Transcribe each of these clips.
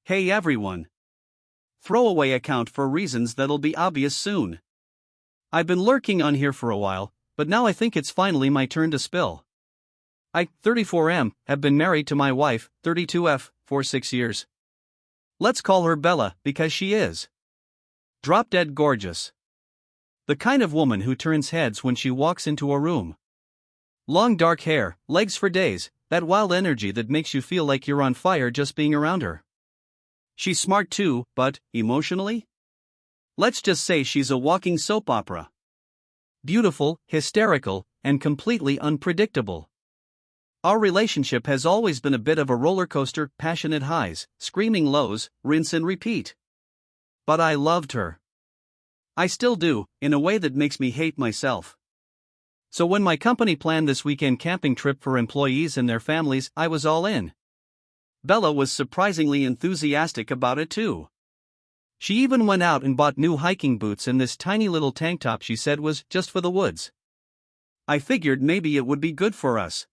Hey everyone. Throwaway account for reasons that'll be obvious soon. I've been lurking on here for a while, but now I think it's finally my turn to spill. I, 34M, have been married to my wife, 32F, for 6 years. Let's call her Bella because she is drop dead gorgeous. The kind of woman who turns heads when she walks into a room. Long dark hair, legs for days, that wild energy that makes you feel like you're on fire just being around her. She's smart too, but, emotionally? Let's just say she's a walking soap opera. Beautiful, hysterical, and completely unpredictable. Our relationship has always been a bit of a roller coaster, passionate highs, screaming lows, rinse and repeat. But I loved her. I still do, in a way that makes me hate myself. So when my company planned this weekend camping trip for employees and their families, I was all in. Bella was surprisingly enthusiastic about it too. She even went out and bought new hiking boots and this tiny little tank top she said was just for the woods. I figured maybe it would be good for us.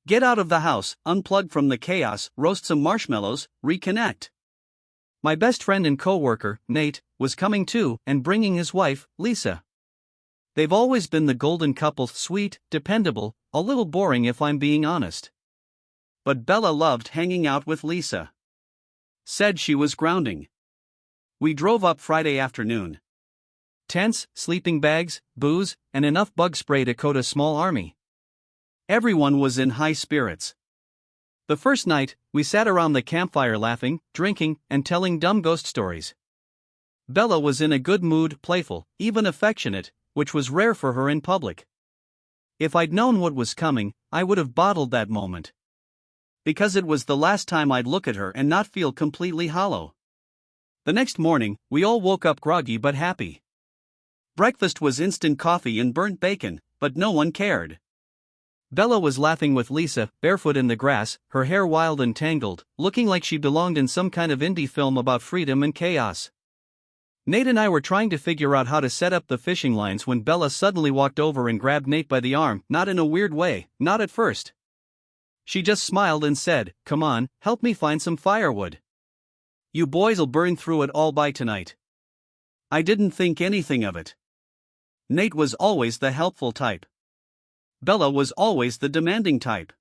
Get out of the house, unplug from the chaos, roast some marshmallows, reconnect. My best friend and co-worker, Nate, was coming too and bringing his wife, Lisa. They've always been the golden couple, sweet, dependable, a little boring if I'm being honest. But Bella loved hanging out with Lisa. Said she was grounding. We drove up Friday afternoon. Tents, sleeping bags, booze, and enough bug spray to coat a small army. Everyone was in high spirits. The first night, we sat around the campfire laughing, drinking, and telling dumb ghost stories. Bella was in a good mood, playful, even affectionate, which was rare for her in public. If I'd known what was coming, I would have bottled that moment. Because it was the last time I'd look at her and not feel completely hollow. The next morning, we all woke up groggy but happy. Breakfast was instant coffee and burnt bacon, but no one cared. Bella was laughing with Lisa, barefoot in the grass, her hair wild and tangled, looking like she belonged in some kind of indie film about freedom and chaos. Nate and I were trying to figure out how to set up the fishing lines when Bella suddenly walked over and grabbed Nate by the arm, not in a weird way, not at first. She just smiled and said, "Come on, help me find some firewood. You boys'll burn through it all by tonight." I didn't think anything of it. Nate was always the helpful type. Bella was always the demanding type.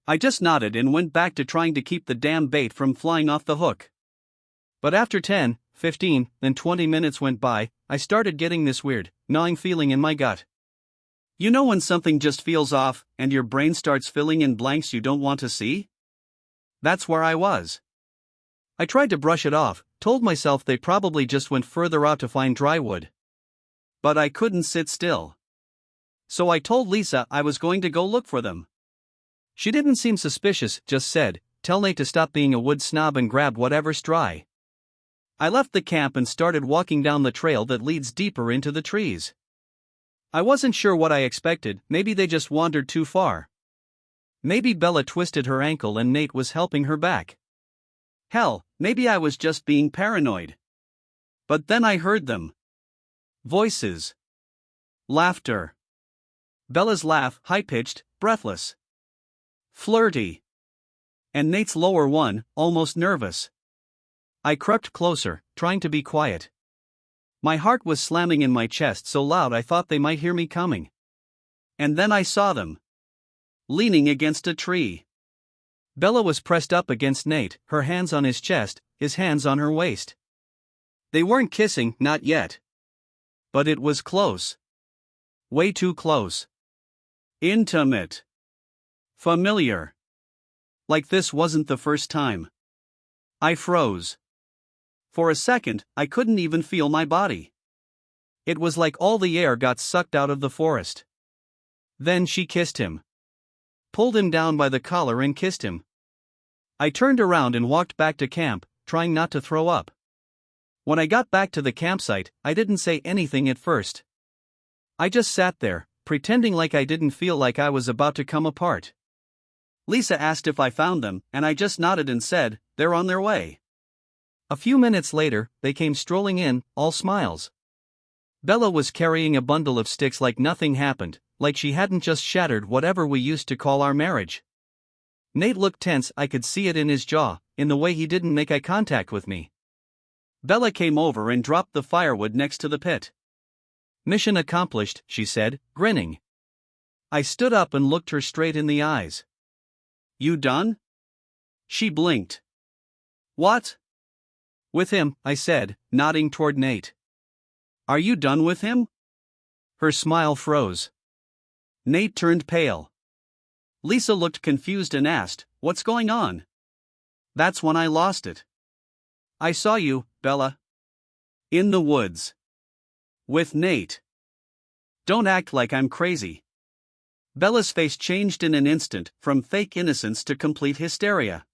I just nodded and went back to trying to keep the damn bait from flying off the hook. But after 10, 15, then 20 minutes went by, I started getting this weird, gnawing feeling in my gut. You know when something just feels off, and your brain starts filling in blanks you don't want to see? That's where I was. I tried to brush it off, told myself they probably just went further out to find dry wood. But I couldn't sit still. So I told Lisa I was going to go look for them. She didn't seem suspicious, just said, "Tell Nate to stop being a wood snob and grab whatever's dry." I left the camp and started walking down the trail that leads deeper into the trees. I wasn't sure what I expected, maybe they just wandered too far. Maybe Bella twisted her ankle and Nate was helping her back. Hell, maybe I was just being paranoid. But then I heard them. Voices. Laughter. Bella's laugh, high-pitched, breathless. Flirty. And Nate's lower one, almost nervous. I crept closer, trying to be quiet. My heart was slamming in my chest so loud I thought they might hear me coming. And then I saw them. Leaning against a tree. Bella was pressed up against Nate, her hands on his chest, his hands on her waist. They weren't kissing, not yet. But it was close. Way too close. Intimate. Familiar. Like this wasn't the first time. I froze. For a second, I couldn't even feel my body. It was like all the air got sucked out of the forest. Then she kissed him. Pulled him down by the collar and kissed him. I turned around and walked back to camp, trying not to throw up. When I got back to the campsite, I didn't say anything at first. I just sat there, pretending like I didn't feel like I was about to come apart. Lisa asked if I found them, and I just nodded and said, "They're on their way." A few minutes later, they came strolling in, all smiles. Bella was carrying a bundle of sticks like nothing happened, like she hadn't just shattered whatever we used to call our marriage. Nate looked tense. I could see it in his jaw, in the way he didn't make eye contact with me. Bella came over and dropped the firewood next to the pit. "Mission accomplished," she said, grinning. I stood up and looked her straight in the eyes. "You done?" She blinked. "What?" "With him," I said, nodding toward Nate. "Are you done with him?" Her smile froze. Nate turned pale. Lisa looked confused and asked, "What's going on?" That's when I lost it. "I saw you, Bella. In the woods. With Nate." "Don't act like I'm crazy." Bella's face changed in an instant, from fake innocence to complete hysteria.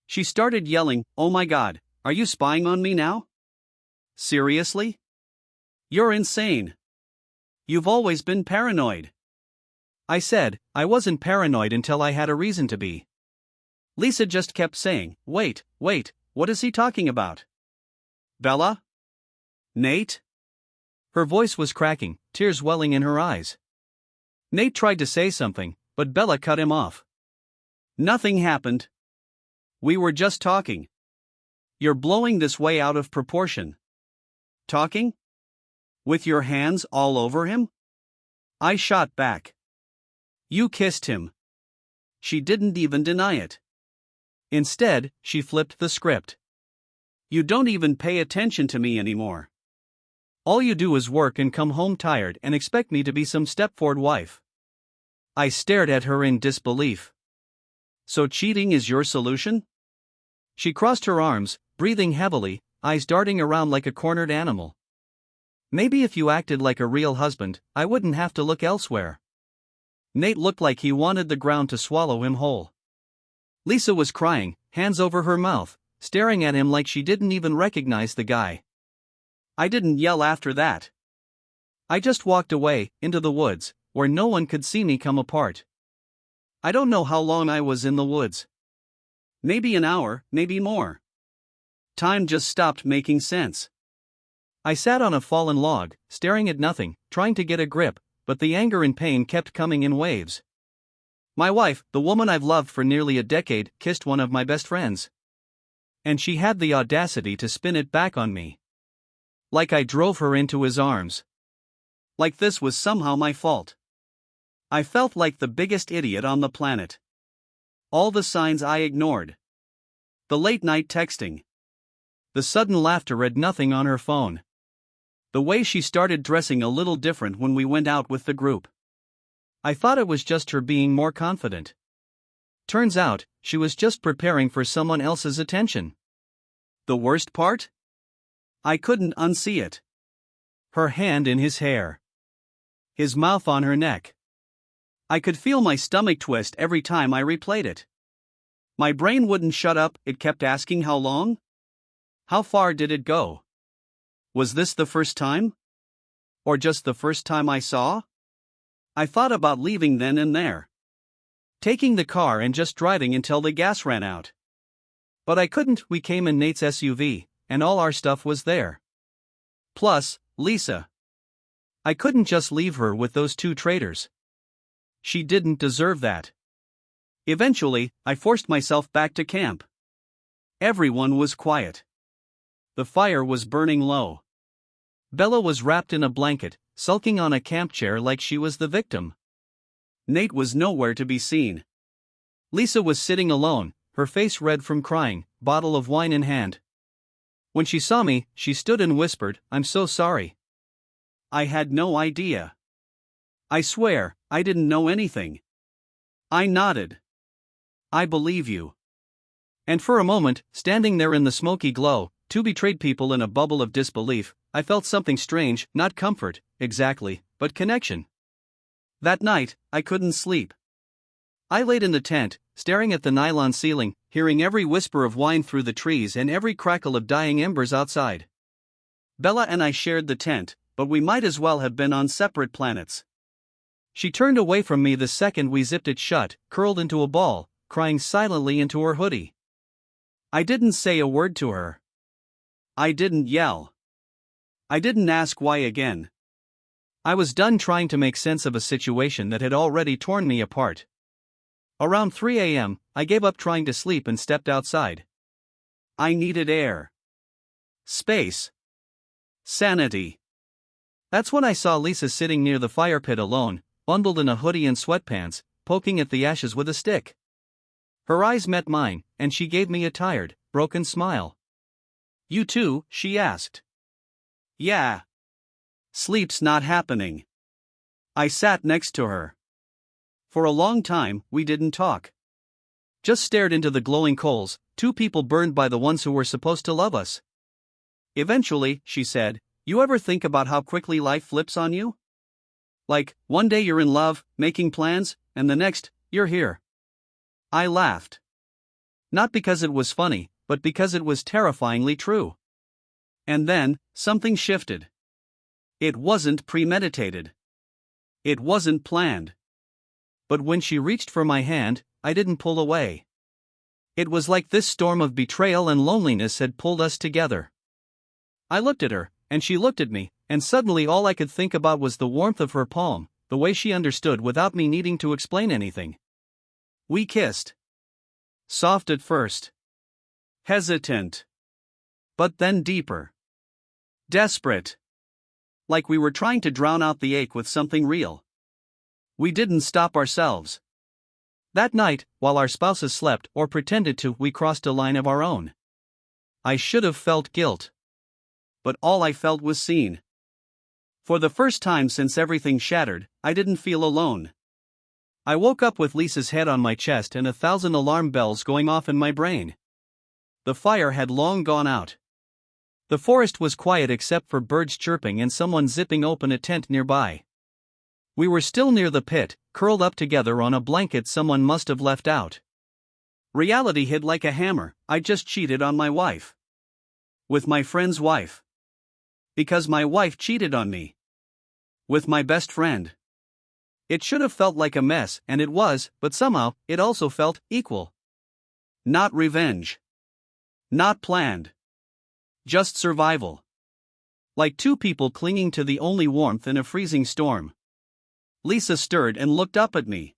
She started yelling, "Oh my God, are you spying on me now? Seriously? You're insane. You've always been paranoid." I said, "I wasn't paranoid until I had a reason to be." Lisa just kept saying, wait, what is he talking about? "Bella? Nate?" Her voice was cracking, tears welling in her eyes. Nate tried to say something, but Bella cut him off. "Nothing happened. We were just talking. You're blowing this way out of proportion." "Talking? With your hands all over him?" I shot back. "You kissed him." She didn't even deny it. Instead, she flipped the script. "You don't even pay attention to me anymore. All you do is work and come home tired and expect me to be some Stepford wife." I stared at her in disbelief. "So cheating is your solution?" She crossed her arms, breathing heavily, eyes darting around like a cornered animal. "Maybe if you acted like a real husband, I wouldn't have to look elsewhere." Nate looked like he wanted the ground to swallow him whole. Lisa was crying, hands over her mouth, staring at him like she didn't even recognize the guy. I didn't yell after that. I just walked away, into the woods, where no one could see me come apart. I don't know how long I was in the woods. Maybe an hour, maybe more. Time just stopped making sense. I sat on a fallen log, staring at nothing, trying to get a grip, but the anger and pain kept coming in waves. My wife, the woman I've loved for nearly a decade, kissed one of my best friends. And she had the audacity to spin it back on me. Like I drove her into his arms. Like this was somehow my fault. I felt like the biggest idiot on the planet. All the signs I ignored. The late night texting. The sudden laughter read nothing on her phone. The way she started dressing a little different when we went out with the group. I thought it was just her being more confident. Turns out, she was just preparing for someone else's attention. The worst part? I couldn't unsee it. Her hand in his hair. His mouth on her neck. I could feel my stomach twist every time I replayed it. My brain wouldn't shut up, it kept asking how long? How far did it go? Was this the first time? Or just the first time I saw? I thought about leaving then and there. Taking the car and just driving until the gas ran out. But I couldn't. We came in Nate's SUV, and all our stuff was there. Plus, Lisa. I couldn't just leave her with those two traitors. She didn't deserve that. Eventually, I forced myself back to camp. Everyone was quiet. The fire was burning low. Bella was wrapped in a blanket, sulking on a camp chair like she was the victim. Nate was nowhere to be seen. Lisa was sitting alone, her face red from crying, bottle of wine in hand. When she saw me, she stood and whispered, "I'm so sorry. I had no idea. I swear, I didn't know anything." I nodded. "I believe you." And for a moment, standing there in the smoky glow, two betrayed people in a bubble of disbelief, I felt something strange, not comfort, exactly, but connection. That night, I couldn't sleep. I laid in the tent, staring at the nylon ceiling, hearing every whisper of wine through the trees and every crackle of dying embers outside. Bella and I shared the tent, but we might as well have been on separate planets. She turned away from me the second we zipped it shut, curled into a ball, crying silently into her hoodie. I didn't say a word to her. I didn't yell. I didn't ask why again. I was done trying to make sense of a situation that had already torn me apart. Around 3 a.m., I gave up trying to sleep and stepped outside. I needed air. Space. Sanity. That's when I saw Lisa sitting near the fire pit alone, bundled in a hoodie and sweatpants, poking at the ashes with a stick. Her eyes met mine, and she gave me a tired, broken smile. "You too?" she asked. "Yeah. Sleep's not happening." I sat next to her. For a long time, we didn't talk. Just stared into the glowing coals, two people burned by the ones who were supposed to love us. Eventually, she said, "You ever think about how quickly life flips on you? Like, one day you're in love, making plans, and the next, you're here." I laughed. Not because it was funny, but because it was terrifyingly true. And then, something shifted. It wasn't premeditated. It wasn't planned. But when she reached for my hand, I didn't pull away. It was like this storm of betrayal and loneliness had pulled us together. I looked at her, and she looked at me, and suddenly all I could think about was the warmth of her palm, the way she understood without me needing to explain anything. We kissed. Soft at first. Hesitant. But then deeper. Desperate. Like we were trying to drown out the ache with something real. We didn't stop ourselves. That night, while our spouses slept or pretended to, we crossed a line of our own. I should have felt guilt. But all I felt was seen. For the first time since everything shattered, I didn't feel alone. I woke up with Lisa's head on my chest and 1,000 alarm bells going off in my brain. The fire had long gone out. The forest was quiet except for birds chirping and someone zipping open a tent nearby. We were still near the pit, curled up together on a blanket someone must have left out. Reality hit like a hammer. I just cheated on my wife. With my friend's wife. Because my wife cheated on me. With my best friend. It should have felt like a mess, and it was, but somehow, it also felt equal. Not revenge. Not planned. Just survival. Like two people clinging to the only warmth in a freezing storm. Lisa stirred and looked up at me.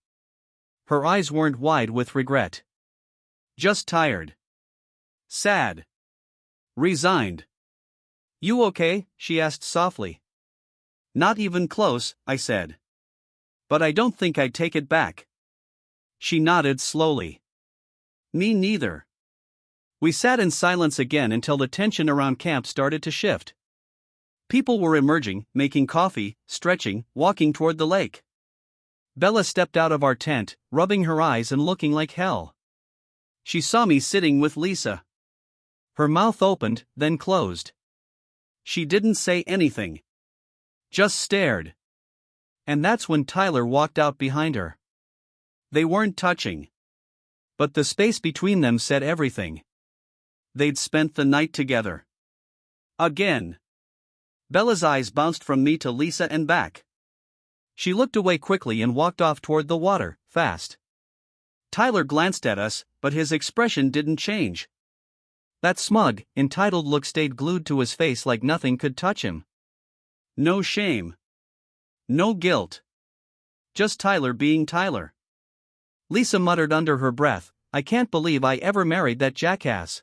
Her eyes weren't wide with regret. Just tired. Sad. Resigned. "You okay?" she asked softly. "Not even close," I said. "But I don't think I'd take it back." She nodded slowly. "Me neither." We sat in silence again until the tension around camp started to shift. People were emerging, making coffee, stretching, walking toward the lake. Bella stepped out of our tent, rubbing her eyes and looking like hell. She saw me sitting with Lisa. Her mouth opened, then closed. She didn't say anything. Just stared. And that's when Tyler walked out behind her. They weren't touching. But the space between them said everything. They'd spent the night together. Again. Bella's eyes bounced from me to Lisa and back. She looked away quickly and walked off toward the water, fast. Tyler glanced at us, but his expression didn't change. That smug, entitled look stayed glued to his face like nothing could touch him. No shame. No guilt. Just Tyler being Tyler. Lisa muttered under her breath, "I can't believe I ever married that jackass."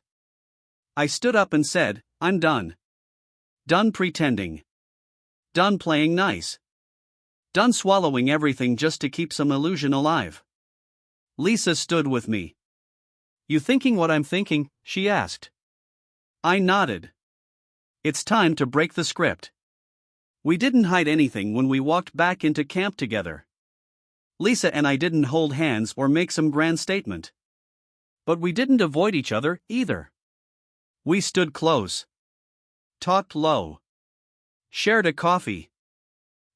I stood up and said, "I'm done. Done pretending. Done playing nice. Done swallowing everything just to keep some illusion alive." Lisa stood with me. "You thinking what I'm thinking?" she asked. I nodded. It's time to break the script. We didn't hide anything when we walked back into camp together. Lisa and I didn't hold hands or make some grand statement. But we didn't avoid each other, either. We stood close. Talked low. Shared a coffee.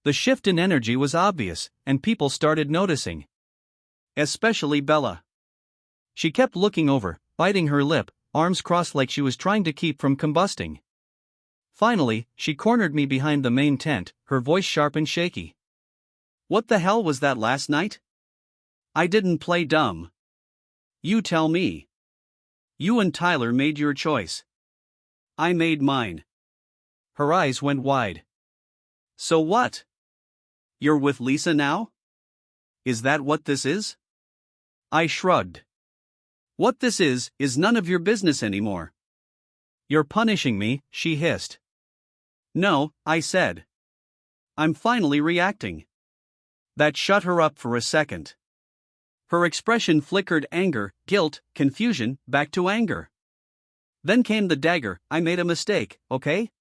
The shift in energy was obvious, and people started noticing. Especially Bella. She kept looking over, biting her lip, arms crossed like she was trying to keep from combusting. Finally, she cornered me behind the main tent, her voice sharp and shaky. "What the hell was that last night? I didn't play dumb. You tell me. You and Tyler made your choice. I made mine." Her eyes went wide. "So what? You're with Lisa now? Is that what this is?" I shrugged. What this is none of your business anymore. You're punishing me, she hissed. No, I said. I'm finally reacting. That shut her up for a second. Her expression flickered anger, guilt, confusion, back to anger. Then came the dagger. I made a mistake, okay?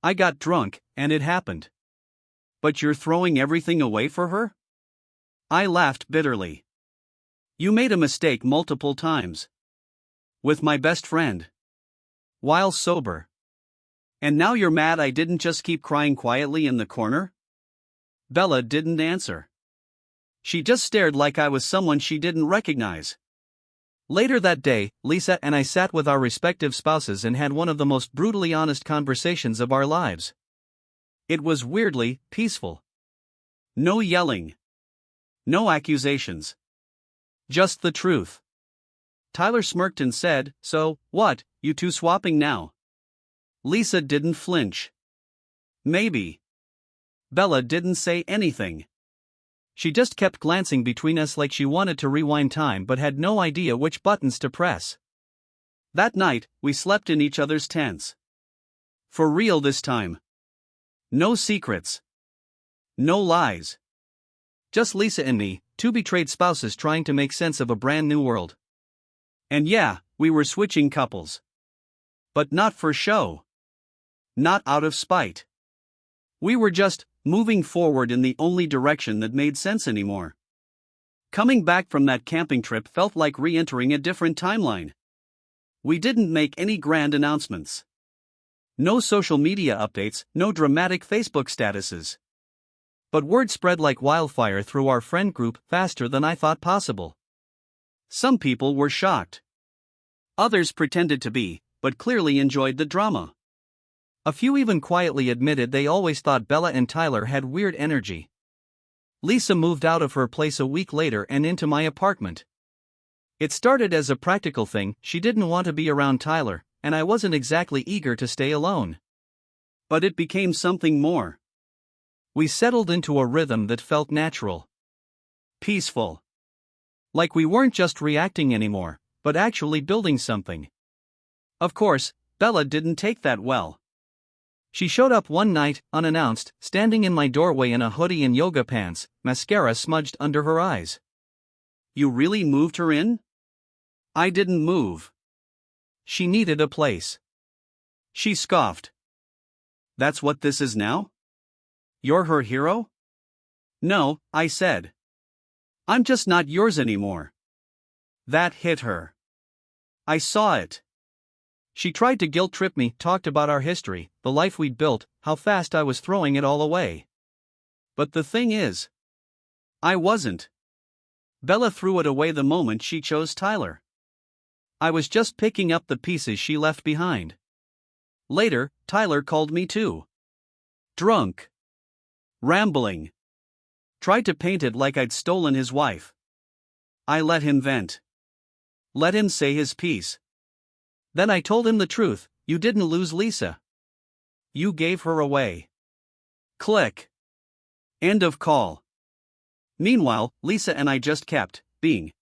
I got drunk, and it happened. But you're throwing everything away for her? I laughed bitterly. You made a mistake multiple times. With my best friend. While sober. And now you're mad I didn't just keep crying quietly in the corner? Bella didn't answer. She just stared like I was someone she didn't recognize. Later that day, Lisa and I sat with our respective spouses and had one of the most brutally honest conversations of our lives. It was weirdly peaceful. No yelling. No accusations. Just the truth. Tyler smirked and said, "So, what, you two swapping now?" Lisa didn't flinch. Maybe. Bella didn't say anything. She just kept glancing between us like she wanted to rewind time but had no idea which buttons to press. That night, we slept in each other's tents. For real this time. No secrets. No lies. Just Lisa and me, two betrayed spouses trying to make sense of a brand new world. And yeah, we were switching couples. But not for show. Not out of spite. We were just moving forward in the only direction that made sense anymore. Coming back from that camping trip felt like re-entering a different timeline. We didn't make any grand announcements. No social media updates, no dramatic Facebook statuses. But word spread like wildfire through our friend group faster than I thought possible. Some people were shocked. Others pretended to be, but clearly enjoyed the drama. A few even quietly admitted they always thought Bella and Tyler had weird energy. Lisa moved out of her place a week later and into my apartment. It started as a practical thing. She didn't want to be around Tyler, and I wasn't exactly eager to stay alone. But it became something more. We settled into a rhythm that felt natural. Peaceful. Like we weren't just reacting anymore, but actually building something. Of course, Bella didn't take that well. She showed up one night, unannounced, standing in my doorway in a hoodie and yoga pants, mascara smudged under her eyes. You really moved her in? I didn't move. She needed a place. She scoffed. That's what this is now? You're her hero? No, I said. I'm just not yours anymore. That hit her. I saw it. She tried to guilt-trip me, talked about our history, the life we'd built, how fast I was throwing it all away. But the thing is, I wasn't. Bella threw it away the moment she chose Tyler. I was just picking up the pieces she left behind. Later, Tyler called me too. Drunk. Rambling. Tried to paint it like I'd stolen his wife. I let him vent. Let him say his piece. Then I told him the truth. You didn't lose Lisa. You gave her away. Click. End of call. Meanwhile, Lisa and I just kept being.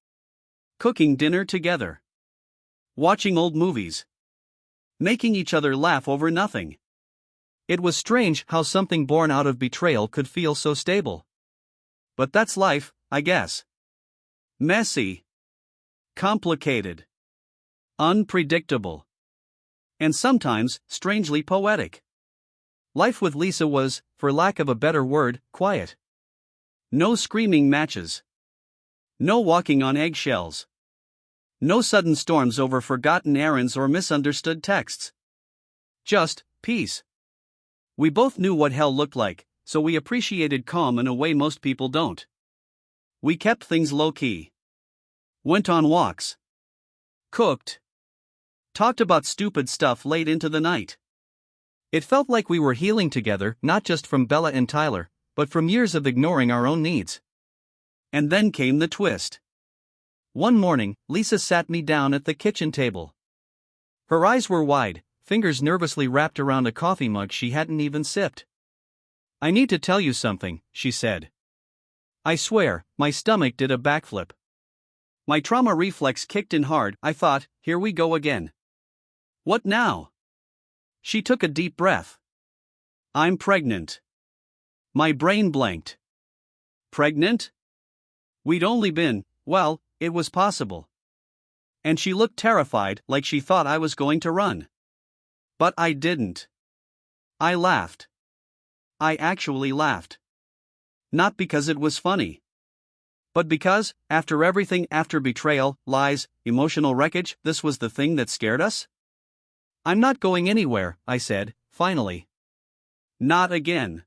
Cooking dinner together. Watching old movies. Making each other laugh over nothing. It was strange how something born out of betrayal could feel so stable. But that's life, I guess. Messy. Complicated. Unpredictable. And sometimes, strangely poetic. Life with Lisa was, for lack of a better word, quiet. No screaming matches. No walking on eggshells. No sudden storms over forgotten errands or misunderstood texts. Just peace. We both knew what hell looked like, so we appreciated calm in a way most people don't. We kept things low-key. Went on walks. Cooked. Talked about stupid stuff late into the night. It felt like we were healing together, not just from Bella and Tyler, but from years of ignoring our own needs. And then came the twist. One morning, Lisa sat me down at the kitchen table. Her eyes were wide, fingers nervously wrapped around a coffee mug she hadn't even sipped. I need to tell you something, she said. I swear, my stomach did a backflip. My trauma reflex kicked in hard. I thought, here we go again. What now? She took a deep breath. I'm pregnant. My brain blanked. Pregnant? We'd only been, well, it was possible. And she looked terrified, like she thought I was going to run. But I didn't. I laughed. I actually laughed. Not because it was funny. But because, after everything, after betrayal, lies, emotional wreckage, this was the thing that scared us? I'm not going anywhere, I said, finally. Not again.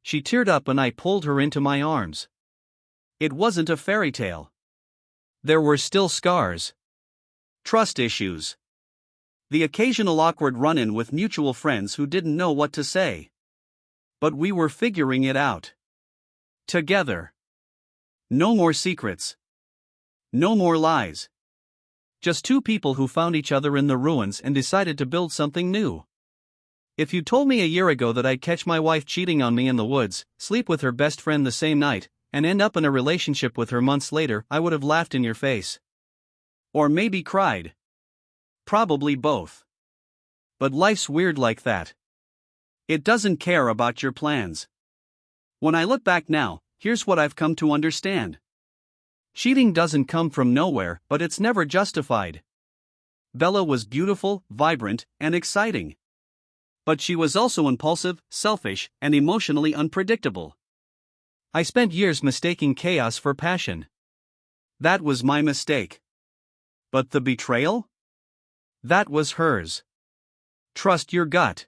She teared up and I pulled her into my arms. It wasn't a fairy tale. There were still scars. Trust issues. The occasional awkward run-in with mutual friends who didn't know what to say. But we were figuring it out. Together. No more secrets. No more lies. Just two people who found each other in the ruins and decided to build something new. If you told me a year ago that I'd catch my wife cheating on me in the woods, sleep with her best friend the same night, and end up in a relationship with her months later, I would have laughed in your face. Or maybe cried. Probably both. But life's weird like that. It doesn't care about your plans. When I look back now, here's what I've come to understand. Cheating doesn't come from nowhere, but it's never justified. Bella was beautiful, vibrant, and exciting. But she was also impulsive, selfish, and emotionally unpredictable. I spent years mistaking chaos for passion. That was my mistake. But the betrayal? That was hers. Trust your gut.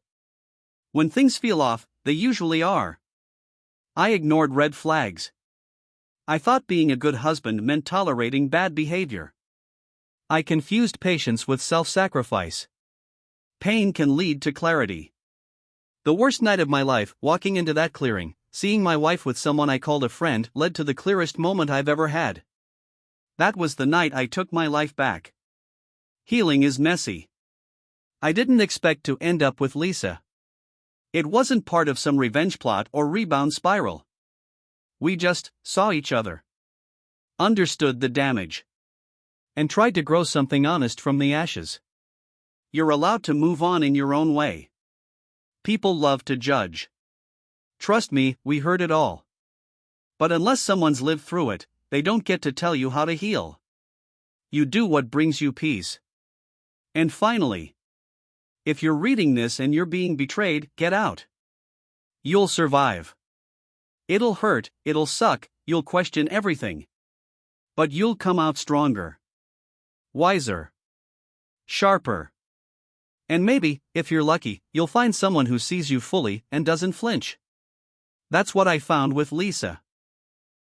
When things feel off, they usually are. I ignored red flags. I thought being a good husband meant tolerating bad behavior. I confused patience with self-sacrifice. Pain can lead to clarity. The worst night of my life, walking into that clearing, seeing my wife with someone I called a friend, led to the clearest moment I've ever had. That was the night I took my life back. Healing is messy. I didn't expect to end up with Lisa. It wasn't part of some revenge plot or rebound spiral. We just saw each other. Understood the damage. And tried to grow something honest from the ashes. You're allowed to move on in your own way. People love to judge. Trust me, we heard it all. But unless someone's lived through it, they don't get to tell you how to heal. You do what brings you peace. And finally, if you're reading this and you're being betrayed, get out. You'll survive. It'll hurt, it'll suck, you'll question everything. But you'll come out stronger. Wiser. Sharper. And maybe, if you're lucky, you'll find someone who sees you fully and doesn't flinch. That's what I found with Lisa.